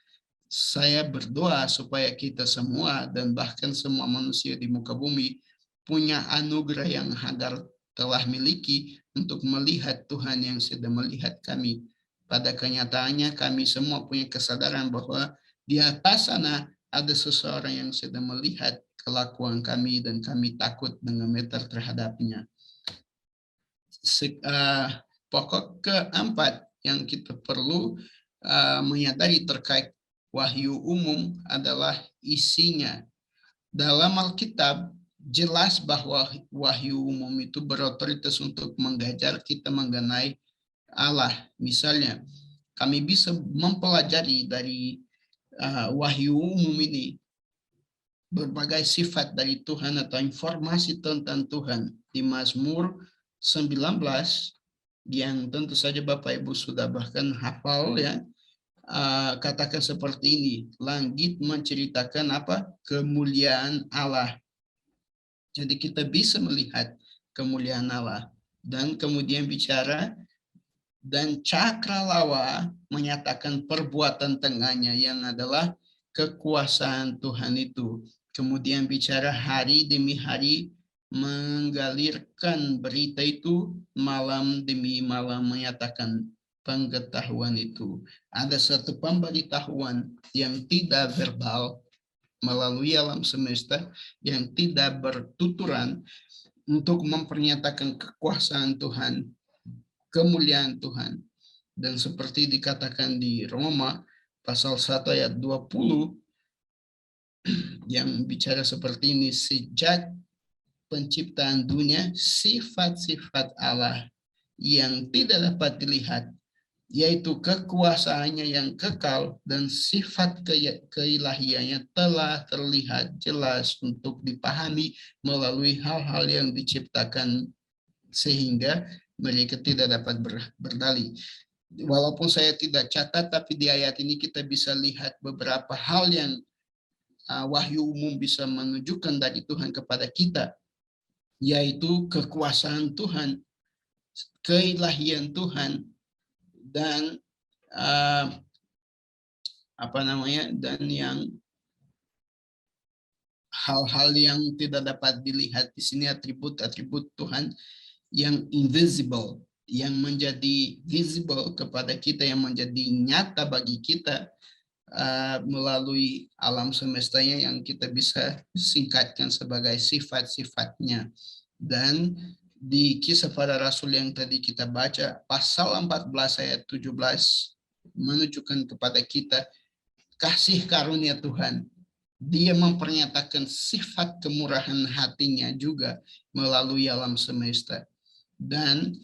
S1: Saya berdoa supaya kita semua dan bahkan semua manusia di muka bumi punya anugerah yang Hagar telah miliki untuk melihat Tuhan yang sedang melihat kami. Pada kenyataannya kami semua punya kesadaran bahwa di atas sana ada seseorang yang sedang melihat kelakuan kami dan kami takut mengemeter terhadapnya. Pokok keempat yang kita perlu menyadari terkait wahyu umum adalah isinya. Dalam Alkitab jelas bahwa wahyu umum itu berotoritas untuk mengajar kita mengenai Allah. Misalnya, kami bisa mempelajari dari wahyu umum ini berbagai sifat dari Tuhan atau informasi tentang Tuhan di Mazmur 19 yang tentu saja Bapak Ibu sudah bahkan hafal ya. Katakan seperti ini, langit menceritakan apa? Kemuliaan Allah. Jadi kita bisa melihat kemuliaan Allah. Dan kemudian bicara, dan cakralawa menyatakan perbuatan tengahnya yang adalah kekuasaan Tuhan itu. Kemudian bicara hari demi hari mengalirkan berita itu, malam demi malam menyatakan pengetahuan itu. Ada satu pemberitahuan yang tidak verbal melalui alam semesta, yang tidak bertuturan untuk mempernyatakan kekuasaan Tuhan, kemuliaan Tuhan. Dan seperti dikatakan di Roma pasal 1 ayat 20 yang bicara seperti ini, sejak penciptaan dunia, sifat-sifat Allah yang tidak dapat dilihat, yaitu kekuasaannya yang kekal dan sifat keilahiannya telah terlihat jelas untuk dipahami melalui hal-hal yang diciptakan sehingga mereka tidak dapat berdalih. Walaupun saya tidak catat, tapi di ayat ini kita bisa lihat beberapa hal yang wahyu umum bisa menunjukkan dari Tuhan kepada kita, yaitu kekuasaan Tuhan, keilahian Tuhan, dan dan yang hal-hal yang tidak dapat dilihat di sini, atribut-atribut Tuhan yang invisible, yang menjadi visible kepada kita, yang menjadi nyata bagi kita melalui alam semestanya yang kita bisa singkatkan sebagai sifat-sifatnya. Dan di Kisah Para Rasul yang tadi kita baca, pasal 14 ayat 17 menunjukkan kepada kita kasih karunia Tuhan. Dia mempernyatakan sifat kemurahan hatinya juga melalui alam semesta. Dan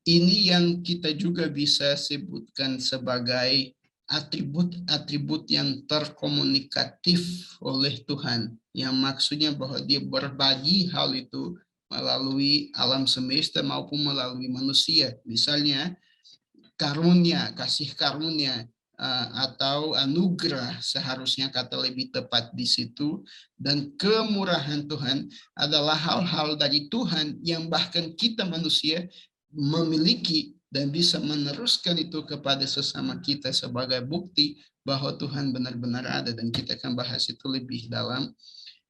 S1: ini yang kita juga bisa sebutkan sebagai atribut-atribut yang terkomunikatif oleh Tuhan, yang maksudnya bahwa dia berbagi hal itu melalui alam semesta maupun melalui manusia. Misalnya karunia, kasih karunia, atau anugerah, seharusnya kata lebih tepat di situ, dan kemurahan Tuhan adalah hal-hal dari Tuhan yang bahkan kita manusia memiliki dan bisa meneruskan itu kepada sesama kita sebagai bukti bahwa Tuhan benar-benar ada. Dan kita akan bahas itu lebih dalam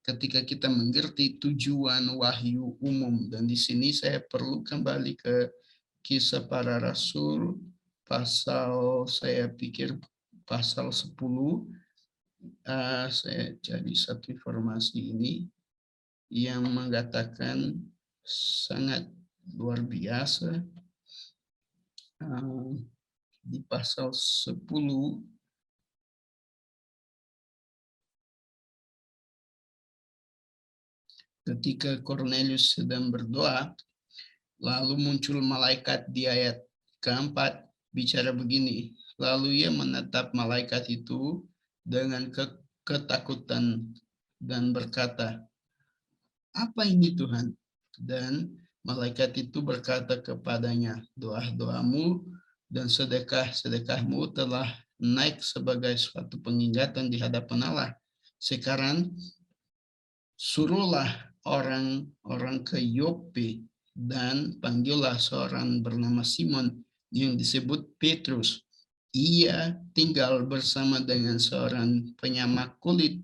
S1: ketika kita mengerti tujuan wahyu umum. Dan di sini saya perlu kembali ke Kisah Para Rasul pasal, saya pikir pasal 10. Saya cari satu informasi ini yang mengatakan sangat luar biasa. Di pasal 10 ketika Cornelius sedang berdoa, lalu muncul malaikat di ayat keempat bicara begini, lalu ia menatap malaikat itu dengan ketakutan dan berkata, apa ini Tuhan? Dan malaikat itu berkata kepadanya, doa-doamu dan sedekah-sedekahmu telah naik sebagai suatu pengingatan di hadapan Allah. Sekarang suruhlah orang-orang ke Yope dan panggillah seorang bernama Simon yang disebut Petrus. Ia tinggal bersama dengan seorang penyamak kulit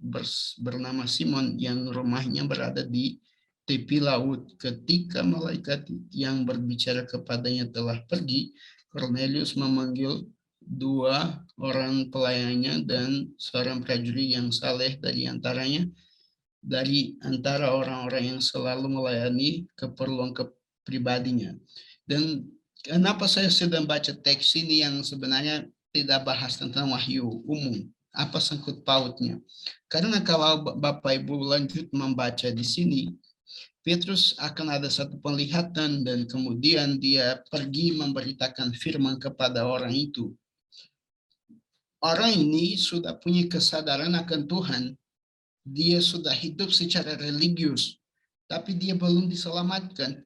S1: bernama Simon yang rumahnya berada di tepi laut. Ketika malaikat yang berbicara kepadanya telah pergi, Cornelius memanggil 2 orang pelayannya dan seorang prajurit yang saleh dari antara orang-orang yang selalu melayani keperluan pribadinya. Dan kenapa saya sedang baca teks ini yang sebenarnya tidak bahas tentang wahyu umum? Apa sangkut pautnya? Karena kalau Bapak Ibu lanjut membaca di sini, Petrus akan ada satu penglihatan dan kemudian dia pergi memberitakan firman kepada orang itu. Orang ini sudah punya kesadaran akan Tuhan, dia sudah hidup secara religius, tapi dia belum diselamatkan.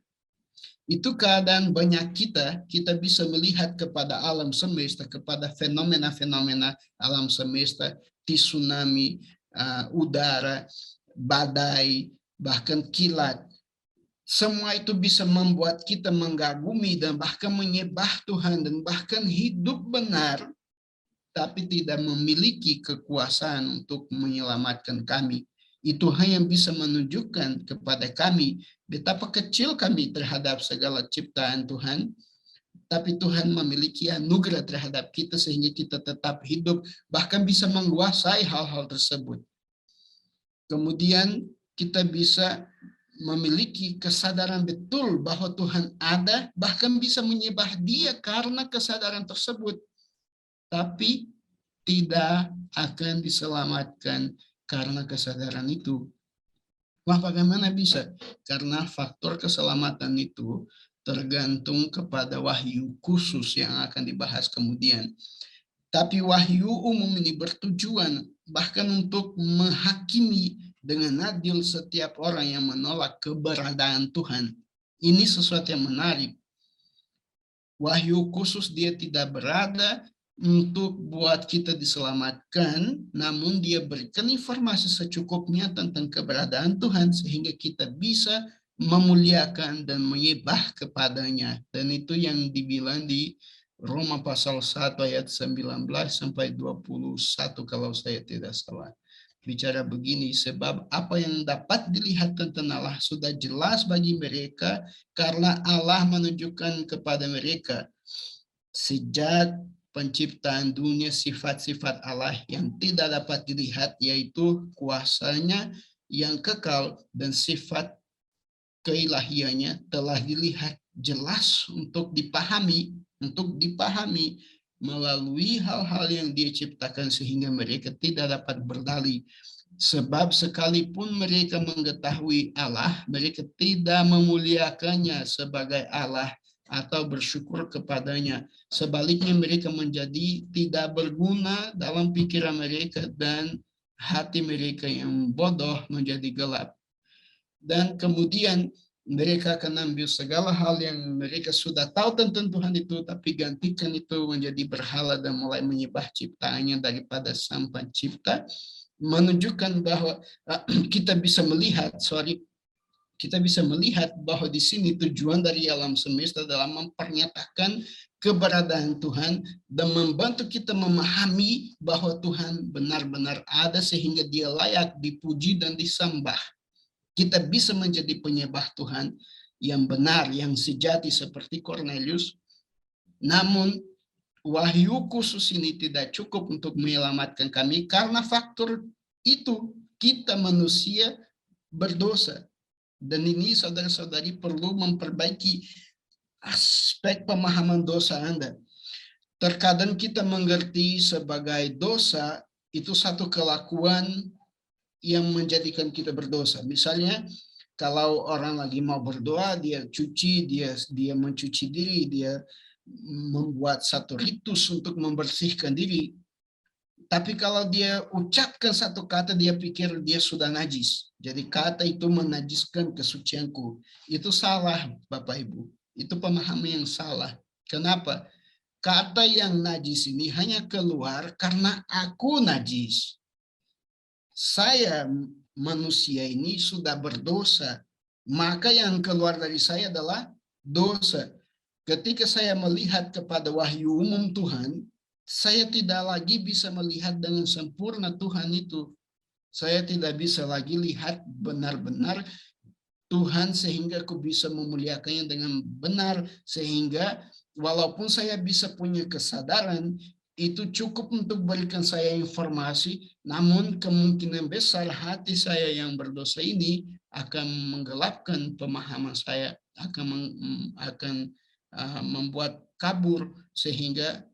S1: Itu keadaan banyak kita bisa melihat kepada alam semesta, kepada fenomena-fenomena alam semesta, tsunami, udara, badai, bahkan kilat. Semua itu bisa membuat kita mengagumi dan bahkan menyembah Tuhan dan bahkan hidup benar, tapi tidak memiliki kekuasaan untuk menyelamatkan kami. Itu hanya bisa menunjukkan kepada kami betapa kecil kami terhadap segala ciptaan Tuhan, tapi Tuhan memiliki anugerah terhadap kita sehingga kita tetap hidup, bahkan bisa menguasai hal-hal tersebut. Kemudian kita bisa memiliki kesadaran betul bahwa Tuhan ada, bahkan bisa menyembah Dia karena kesadaran tersebut, tapi tidak akan diselamatkan karena kesadaran itu. Wah, bagaimana bisa? Karena faktor keselamatan itu tergantung kepada wahyu khusus yang akan dibahas kemudian. Tapi wahyu umum ini bertujuan bahkan untuk menghakimi dengan adil setiap orang yang menolak keberadaan Tuhan. Ini sesuatu yang menarik. Wahyu khusus dia tidak berada untuk buat kita diselamatkan, namun dia berikan informasi secukupnya tentang keberadaan Tuhan sehingga kita bisa memuliakan dan menyembah kepadanya. Dan itu yang dibilang di Roma pasal 1 ayat 19 sampai 21 kalau saya tidak salah. Bicara begini, sebab apa yang dapat dilihat tentang Allah sudah jelas bagi mereka karena Allah menunjukkan kepada mereka sejak penciptaan dunia sifat-sifat Allah yang tidak dapat dilihat, yaitu kuasanya yang kekal dan sifat keilahiannya telah dilihat jelas untuk dipahami melalui hal-hal yang Dia ciptakan sehingga mereka tidak dapat berdalih. Sebab sekalipun mereka mengetahui Allah, mereka tidak memuliakannya sebagai Allah atau bersyukur kepadanya. Sebaliknya mereka menjadi tidak berguna dalam pikiran mereka dan hati mereka yang bodoh menjadi gelap. Dan kemudian mereka akan ambil segala hal yang mereka sudah tahu tentang Tuhan itu, tapi gantikan itu menjadi berhala dan mulai menyembah ciptaannya daripada Sang Pencipta, menunjukkan bahwa kita bisa melihat bahwa di sini tujuan dari alam semesta dalam mempernyatakan keberadaan Tuhan dan membantu kita memahami bahwa Tuhan benar-benar ada sehingga Dia layak dipuji dan disembah. Kita bisa menjadi penyembah Tuhan yang benar, yang sejati seperti Cornelius. Namun wahyu khusus ini tidak cukup untuk menyelamatkan kami karena faktor itu kita manusia berdosa. Dan ini saudara-saudari perlu memperbaiki aspek pemahaman dosa Anda. Terkadang kita mengerti sebagai dosa itu satu kelakuan yang menjadikan kita berdosa. Misalnya, kalau orang lagi mau berdoa, dia mencuci diri, dia membuat satu ritus untuk membersihkan diri. Tapi kalau dia ucapkan satu kata, dia pikir dia sudah najis. Jadi kata itu menajiskan kesucianku. Itu salah, Bapak Ibu. Itu pemahaman yang salah. Kenapa? Kata yang najis ini hanya keluar karena aku najis. Saya manusia ini sudah berdosa, maka yang keluar dari saya adalah dosa. Ketika saya melihat kepada wahyu umum Tuhan, saya tidak lagi bisa melihat dengan sempurna Tuhan itu. Saya tidak bisa lagi lihat benar-benar Tuhan sehingga aku bisa memuliakannya dengan benar, sehingga walaupun saya bisa punya kesadaran, itu cukup untuk berikan saya informasi, namun kemungkinan besar hati saya yang berdosa ini akan menggelapkan pemahaman saya, akan membuat kabur sehingga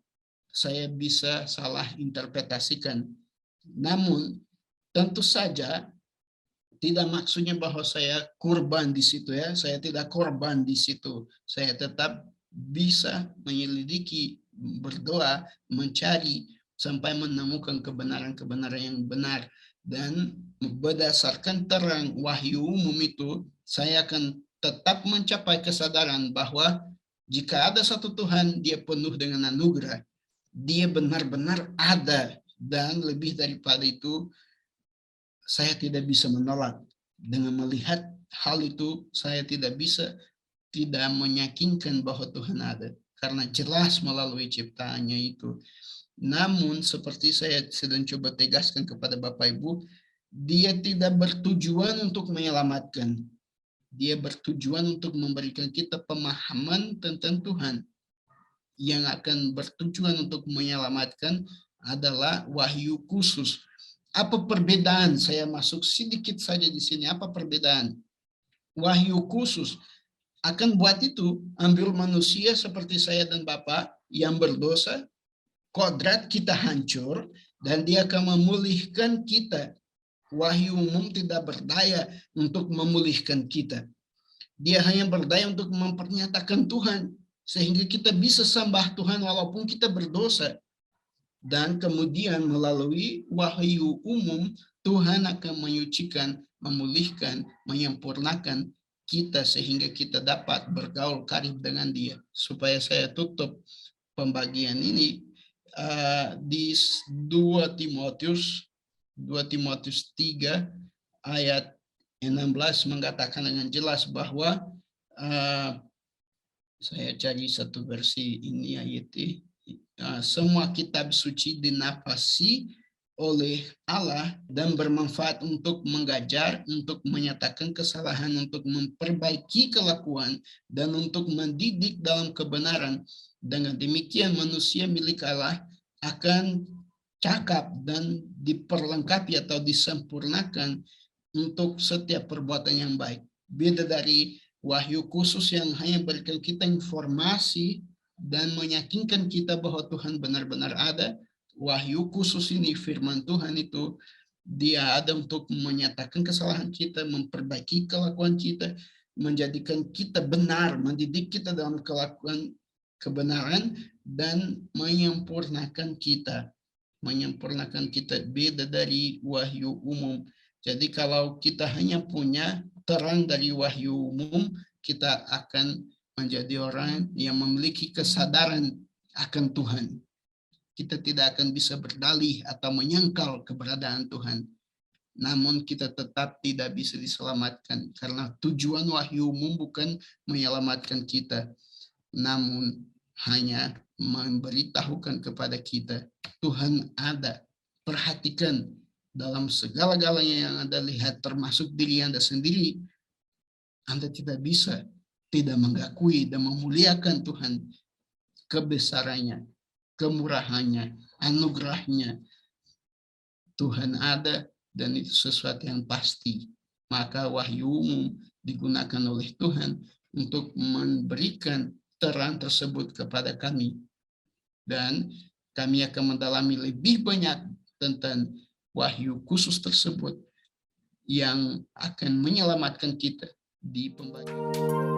S1: saya bisa salah interpretasikan. Namun tentu saja tidak maksudnya bahwa saya kurban di situ ya, saya tidak korban di situ. Saya tetap bisa menyelidiki, berdoa, mencari sampai menemukan kebenaran-kebenaran yang benar. Dan berdasarkan terang wahyu umum itu, saya akan tetap mencapai kesadaran bahwa jika ada satu Tuhan, dia penuh dengan anugerah. Dia benar-benar ada, dan lebih daripada itu, saya tidak bisa menolak. Dengan melihat hal itu, saya tidak bisa tidak meyakinkan bahwa Tuhan ada. Karena jelas melalui ciptaannya itu. Namun, seperti saya sedang coba tegaskan kepada Bapak Ibu, dia tidak bertujuan untuk menyelamatkan. Dia bertujuan untuk memberikan kita pemahaman tentang Tuhan. Yang akan bertujuan untuk menyelamatkan adalah wahyu khusus. Apa perbedaan? Saya masuk sedikit saja di sini. Apa perbedaan? Wahyu khusus akan buat itu, ambil manusia seperti saya dan Bapak yang berdosa, kodrat kita hancur, dan dia akan memulihkan kita. Wahyu umum tidak berdaya untuk memulihkan kita. Dia hanya berdaya untuk mempernyatakan Tuhan, sehingga kita bisa sembah Tuhan walaupun kita berdosa. Dan kemudian melalui wahyu umum, Tuhan akan menyucikan, memulihkan, menyempurnakan kita sehingga kita dapat bergaul karib dengan dia. Supaya saya tutup pembagian ini di 2 Timotius 3 ayat 16 mengatakan dengan jelas bahwa saya cari satu versi ini ayat ini. Semua kitab suci dinafasi oleh Allah dan bermanfaat untuk mengajar, untuk menyatakan kesalahan, untuk memperbaiki kelakuan, dan untuk mendidik dalam kebenaran. Dengan demikian manusia milik Allah akan cakap dan diperlengkapi atau disempurnakan untuk setiap perbuatan yang baik. Beda dari wahyu khusus yang hanya berikan kita informasi dan meyakinkan kita bahwa Tuhan benar-benar ada. Wahyu khusus ini, firman Tuhan itu, dia ada untuk menyatakan kesalahan kita, memperbaiki kelakuan kita, menjadikan kita benar, mendidik kita dalam kelakuan kebenaran, dan menyempurnakan kita. Menyempurnakan kita, beda dari wahyu umum. Jadi kalau kita hanya punya terang dari wahyu umum, kita akan menjadi orang yang memiliki kesadaran akan Tuhan. Kita tidak akan bisa berdalih atau menyangkal keberadaan Tuhan. Namun kita tetap tidak bisa diselamatkan karena tujuan wahyu umum bukan menyelamatkan kita, namun hanya memberitahukan kepada kita Tuhan ada. Perhatikan dalam segala-galanya yang Anda lihat, termasuk diri Anda sendiri, Anda tidak bisa tidak mengakui dan memuliakan Tuhan, kebesarannya, kemurahannya, anugerahnya. Tuhan ada dan itu sesuatu yang pasti. Maka wahyu umum digunakan oleh Tuhan untuk memberikan terang tersebut kepada kami. Dan kami akan mendalami lebih banyak tentang wahyu khusus tersebut yang akan menyelamatkan kita di pembagian.